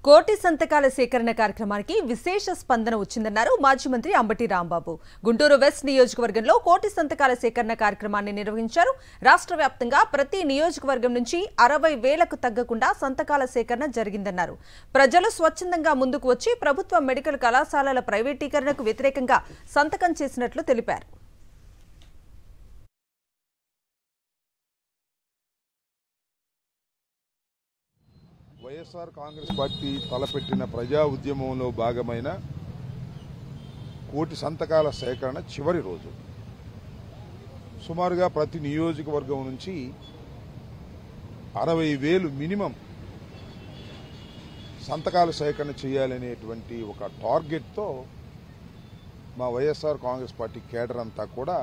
కోటి సంతకాల సేకరణ కార్యక్రమానికి విశేష స్పందన వచ్చిందన్నారు మాజీ మంత్రి అంబటి రాంబాబు. గుంటూరు వెస్ట్ నియోజకవర్గంలో కోటి సంతకాల సేకరణ కార్యక్రమాన్ని నిర్వహించారు. రాష్ట్ర వ్యాప్తంగా ప్రతి నియోజకవర్గం నుంచి 60,000కు తగ్గకుండా సంతకాల సేకరణ జరిగిందన్నారు. ప్రజలు స్వచ్ఛందంగా ముందుకు వచ్చి ప్రభుత్వ మెడికల్ కళాశాలల ప్రైవేటీకరణకు వ్యతిరేకంగా సంతకం చేసినట్లు తెలిపారు. వైఎస్ఆర్ కాంగ్రెస్ పార్టీ తలపెట్టిన ప్రజా ఉద్యమంలో భాగమైన కోటి సంతకాల సేకరణ చివరి రోజు. సుమారుగా ప్రతి నియోజకవర్గం నుంచి 60,000 మినిమం సంతకాల సేకరణ చేయాలనేటువంటి ఒక టార్గెట్తో మా వైఎస్ఆర్ కాంగ్రెస్ పార్టీ కేడర్ అంతా కూడా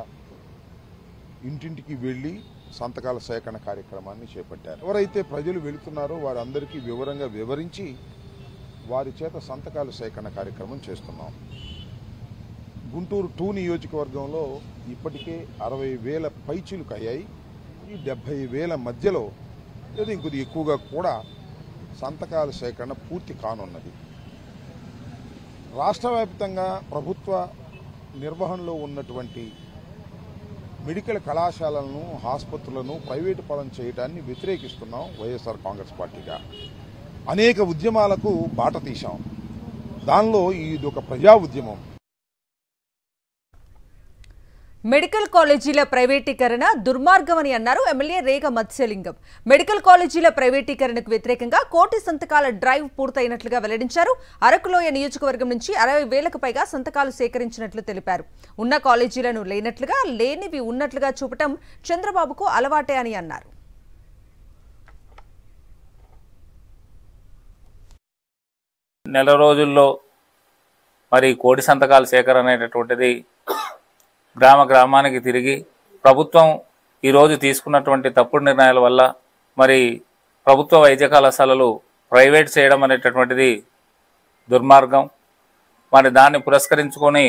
ఇంటింటికి వెళ్లి సంతకాల సేకరణ కార్యక్రమాన్ని చేపట్టారు. ఎవరైతే ప్రజలు వెళుతున్నారో వారందరికీ వివరంగా వివరించి వారి చేత సంతకాల సేకరణ కార్యక్రమం చేస్తున్నాం. గుంటూరు 2 నియోజకవర్గంలో ఇప్పటికే 60,000 పైచీలకు అయ్యాయి. ఈ 70,000 మధ్యలో లేదా ఇంకొద్ది ఎక్కువగా కూడా సంతకాల సేకరణ పూర్తి కానున్నది. రాష్ట్ర వ్యాప్తంగా ప్రభుత్వ నిర్వహణలో ఉన్నటువంటి మెడికల్ కళాశాలలను, ఆసుపత్రులను ప్రైవేటు పరం చేయడాన్ని వ్యతిరేకిస్తున్నాం. వైఎస్ఆర్ కాంగ్రెస్ పార్టీగా అనేక ఉద్యమాలకు బాట తీశాం. దానిలో ఇది ఒక ప్రజా ఉద్యమం. మెడికల్ కాలేజీల ప్రైవేటీకరణ దుర్మార్గమని అన్నారు ఎమ్మెల్యే రేగ మత్స్యలింగం. మెడికల్ కాలేజీల ప్రైవేటీకరణకు వ్యతిరేకంగా కోటి సంతకాల డ్రైవ్ పూర్తయినట్లుగా వెల్లడించారు. అరకులోయ నియోజకవర్గం నుంచి 60,000కు పైగా సంతకాలు సేకరించినట్లు తెలిపారు. ఉన్న కాలేజీలను లేనట్లుగా, లేనివి ఉన్నట్లుగా చూపటం చంద్రబాబుకు అలవాటే అని అన్నారు. నెల రోజుల్లో మరి కోటి సంతకాల సేకరణ అనేటటువంటిది గ్రామానికి తిరిగి ప్రభుత్వం ఈరోజు తీసుకున్నటువంటి తప్పుడు నిర్ణయాల వల్ల మరి ప్రభుత్వ వైద్య కళాశాలలు ప్రైవేట్ చేయడం అనేటటువంటిది దుర్మార్గం. మరి దాన్ని పురస్కరించుకొని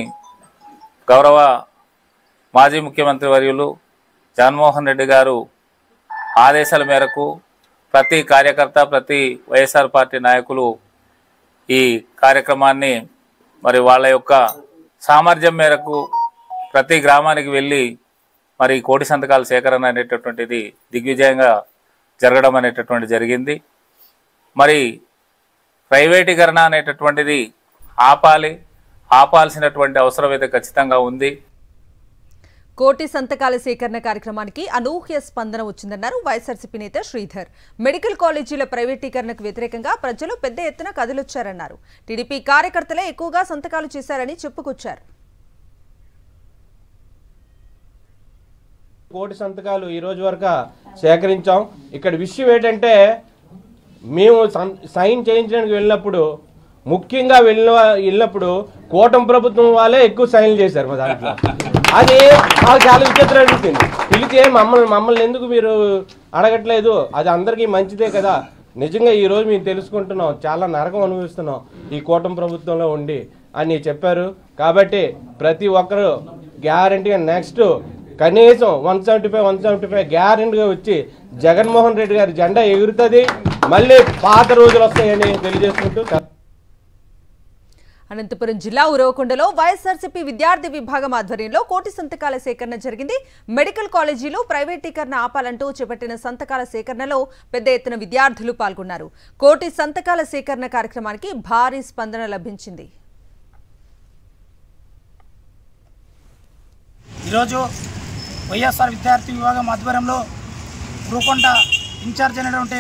గౌరవ మాజీ ముఖ్యమంత్రి వర్యులు జగన్మోహన్ రెడ్డి గారు ఆదేశాల మేరకు ప్రతి కార్యకర్త, ప్రతి వైఎస్ఆర్ పార్టీ నాయకులు ఈ కార్యక్రమాన్ని మరి వాళ్ళ యొక్క సామర్థ్యం మేరకు ప్రతి గ్రామానికి వెళ్ళి మరి కోటి సంతకాల సేకరణ అనేటటువంటిది దిగ్విజయంగా జరగడం అనేటటువంటి జరిగింది. మరి ప్రైవేటీకరణ అనేటటువంటిది ఆపాల్సినటువంటి అవసరం అయితే ఖచ్చితంగా ఉంది. కోటి సంతకాల సేకరణ కార్యక్రమానికి అనూహ్య స్పందన వచ్చిందన్నారు వైఎస్ఆర్సీపీ నేత శ్రీధర్. మెడికల్ కాలేజీల ప్రైవేటీకరణకు వ్యతిరేకంగా ప్రజలు పెద్ద ఎత్తున కదిలొచ్చారన్నారు. టీడీపీ కార్యకర్తలే ఎక్కువగా సంతకాలు చేశారని చెప్పుకొచ్చారు. కోటి సంతకాలు ఈ రోజు వరకు సేకరించాం. ఇక్కడ విషయం ఏంటంటే, మేము సైన్ చేయించడానికి వెళ్ళినప్పుడు, ముఖ్యంగా వెళ్ళినప్పుడు కూటమి ప్రభుత్వం వాళ్ళే ఎక్కువ సైన్లు చేశారు మా దాంట్లో. అది మాకు చాలా విచిత్రం అనిపించింది. పిలిచే మమ్మల్ని ఎందుకు మీరు అడగట్లేదు, అది అందరికీ మంచిదే కదా. నిజంగా ఈరోజు మేము తెలుసుకుంటున్నాం, చాలా నరకం అనుభవిస్తున్నాం ఈ కూటమి ప్రభుత్వంలో ఉండి అని చెప్పారు. కాబట్టి ప్రతి ఒక్కరు గ్యారంటీగా నెక్స్ట్ కనీసం 175 గ్యారెంటీగా వచ్చి జగన్మోహన్ రెడ్డి గారి జెండా ఎగురుతుంది, మళ్ళీ పాత రోజులు వస్తాయని తెలియజేసుకుంటూ. అనంతపురం జిల్లా ఉరవకొండలో వైఎస్ఆర్సీపీ విద్యార్థి విభాగం ఆధ్వర్యంలో కోటి సంతకాల సేకరణ జరిగింది. మెడికల్ కాలేజీలు ప్రైవేటీకరణ ఆపాలంటూ చేపట్టిన సంతకాల సేకరణలో పెద్ద ఎత్తున విద్యార్థులు పాల్గొన్నారు. కోటి సంతకాల సేకరణ కార్యక్రమానికి భారీ స్పందన లభించింది. ఈరోజు వైఎస్ఆర్ విద్యార్థి విభాగం ఆధ్వర్యంలో ఉరవకొండ ఇన్ఛార్జ్ అయినటువంటి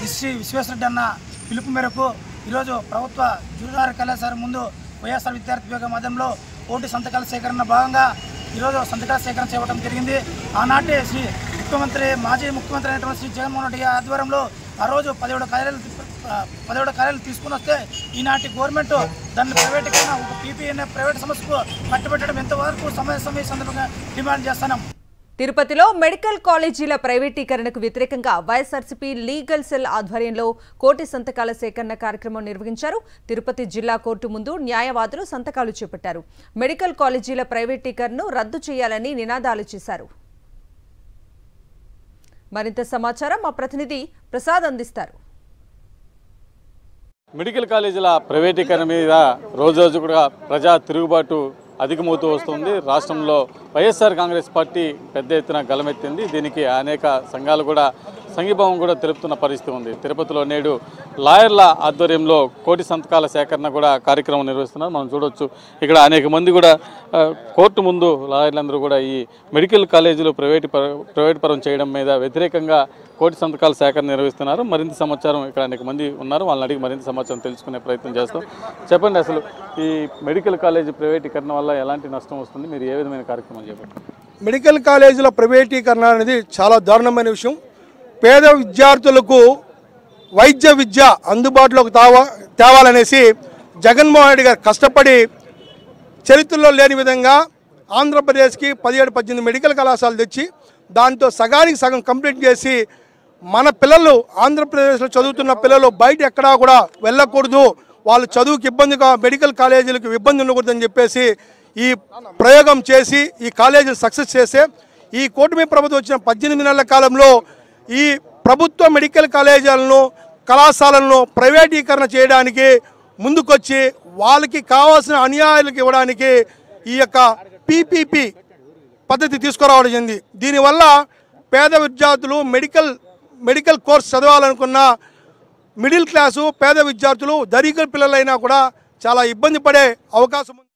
విశ్వేశ్వరరెడ్డి అన్న పిలుపు మేరకు ఈరోజు ప్రభుత్వ జూనియర్ కళాశాల ముందు వైఎస్ఆర్ విద్యార్థి విభాగం ఆధ్వర్యంలో కోటి సంతకాల సేకరణ భాగంగా ఈరోజు సంతకాల సేకరణ చేయడం జరిగింది. ఆనాటి మాజీ ముఖ్యమంత్రి అయినటువంటి శ్రీ జగన్మోహన్ రెడ్డి ఆధ్వర్యంలో ఆ రోజు 17 కార్యాలు తీసుకుని వస్తే ఈనాటి గవర్నమెంట్ దాన్ని ప్రైవేటీకరణ, ఒక పీపీఎన్ ప్రైవేట్ సంస్థకు కట్టుబెట్టడం ఎంతవరకు సమయ సందర్భంగా డిమాండ్ చేస్తున్నాం. తిరుపతిలో మెడికల్ కాలేజీల ప్రైవేటీకరణకు వ్యతిరేకంగా వైఎస్ఆర్సీపీ లీగల్ సెల్ ఆధ్వర్యంలో కోటి సంతకాల సేకరణ కార్యక్రమం నిర్వహించారు. తిరుపతి జిల్లా కోర్టు ముందు న్యాయవాదులు సంతకాలు చేపట్టారు. మెడికల్ కాలేజీల ప్రైవేటీకరణను రద్దు చేయాలని నినాదాలు చేశారు. మరింత సమాచారం మా ప్రతినిధి ప్రసాద్ అందిస్తారు. మెడికల్ కాలేజీల ప్రైవేటీకరణ మీద రోజు కూడా ప్రజా తిరుగుబాటు అధికమవుతూ వస్తుంది. రాష్ట్రంలో వైఎస్ఆర్ కాంగ్రెస్ పార్టీ పెద్ద ఎత్తున గలమెత్తింది. దీనికి అనేక సంఘాలు కూడా సంఘీభావం కూడా తెలుపుతున్న పరిస్థితి ఉంది. తిరుపతిలో నేడు లాయర్ల ఆధ్వర్యంలో కోటి సంతకాల సేకరణ కూడా కార్యక్రమం నిర్వహిస్తున్నారు. మనం చూడొచ్చు ఇక్కడ అనేక మంది కూడా కోర్టు ముందు లాయర్లందరూ కూడా ఈ మెడికల్ కాలేజీలు ప్రైవేట్ పరం చేయడం మీద వ్యతిరేకంగా కోటి సంతకాల సేకరణ నిర్వహిస్తున్నారు. మరింత సమాచారం ఇక్కడ అనేక మంది ఉన్నారు, వాళ్ళని అడిగి మరింత సమాచారం తెలుసుకునే ప్రయత్నం చేస్తాం. చెప్పండి, అసలు ఈ మెడికల్ కాలేజీ ప్రైవేటీకరణ వల్ల ఎలాంటి నష్టం వస్తుంది, మీరు ఏ విధమైన కార్యక్రమం చేపట్టారు? మెడికల్ కాలేజీల ప్రైవేటీకరణ అనేది చాలా దారుణమైన విషయం. పేద విద్యార్థులకు వైద్య విద్య అందుబాటులోకి తేవాలనేసి జగన్మోహన్ రెడ్డి గారు కష్టపడి చరిత్రలో లేని విధంగా ఆంధ్రప్రదేశ్కి 17-18 మెడికల్ కళాశాలలు తెచ్చి దాంతో సగానికి సగం కంప్లీట్ చేసి మన పిల్లలు ఆంధ్రప్రదేశ్లో చదువుతున్న పిల్లలు బయట ఎక్కడా కూడా వెళ్ళకూడదు, వాళ్ళు చదువుకి ఇబ్బందిగా మెడికల్ కాలేజీలకు ఇబ్బంది ఉండకూడదని చెప్పేసి ఈ ప్రయోగం చేసి ఈ కాలేజీలు సక్సెస్ చేసే ఈ కూటమి ప్రభుత్వం వచ్చిన 18 నెలల కాలంలో ఈ ప్రభుత్వ మెడికల్ కాలేజీలను కళాశాలలను ప్రైవేటీకరణ చేయడానికి ముందుకొచ్చి వాళ్ళకి కావాల్సిన అన్యాయాలకు ఇవ్వడానికి ఈ యొక్క పీపీపీ పద్ధతి తీసుకురావడం జరిగింది. దీనివల్ల పేద విద్యార్థులు మెడికల్ కోర్స్ చదవాలనుకున్న మిడిల్ క్లాసు పేద విద్యార్థులు దరిద్ర పిల్లలైనా కూడా చాలా ఇబ్బంది పడే అవకాశం ఉంది.